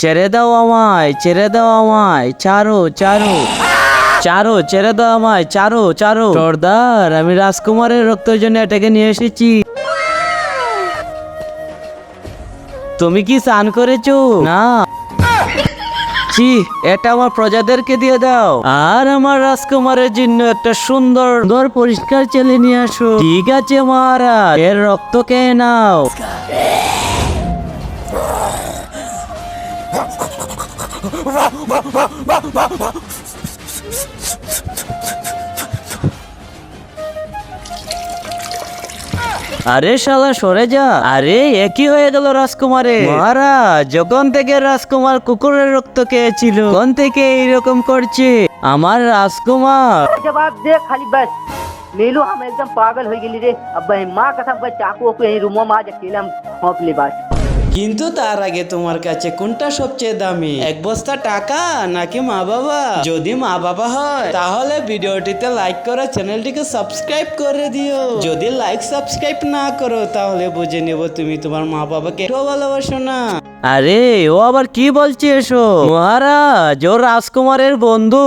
ছেড়ে দাও আমায়, ছেড়ে দাও আমায়, ছাড়ো ছাড়ো ছাড়ো, ছেড়ে দাও আমায়, ছাড়ো ছাড়ো। সর্দার, আমি রাজকুমারের রক্তের জন্য এটাকে নিয়ে এসেছি। তুমি কি স্নান করেছো? না। ছি, এটা আমার প্রজাদেরকে দিয়ে দাও। আর আমার রাজকুমারের জন্য একটা সুন্দর পরিষ্কার ছেলে নিয়ে আসো। ঠিক আছে মহারাজ, এর রক্ত খেয়ে নাও। আরে শালা সরে যা। আরে একই হয়ে গেল রাজকুমারে। মহারাজ, যখন থেকে রাজকুমার কুকুরের রক্ত খেয়েছিল তখন থেকে এইরকম করছে। আমার রাজকুমার। जवाब दे खाली बस। नीलू हम एकदम पागल हो गई रे। अब माँ कसम का चाकू को यही रूमों में आज अकेले हम सौंप ले बस। কিন্তু তার আগে তোমার কাছে কোনটা সবচেয়ে দামি, এক বস্তা টাকা নাকি মা বাবা? যদি মা বাবা হয় তাহলে ভিডিওটিতে লাইক করে চ্যানেলটিকে সাবস্ক্রাইব করে দিও। যদি লাইক সাবস্ক্রাইব না করো তাহলে বুঝে নেব তুমি তোমার মা বাবাকে একটু ভালোবাসো না। আরে ও আবার কি বলছে এসো? মহারাজ, ও রাজকুমারের বন্ধু।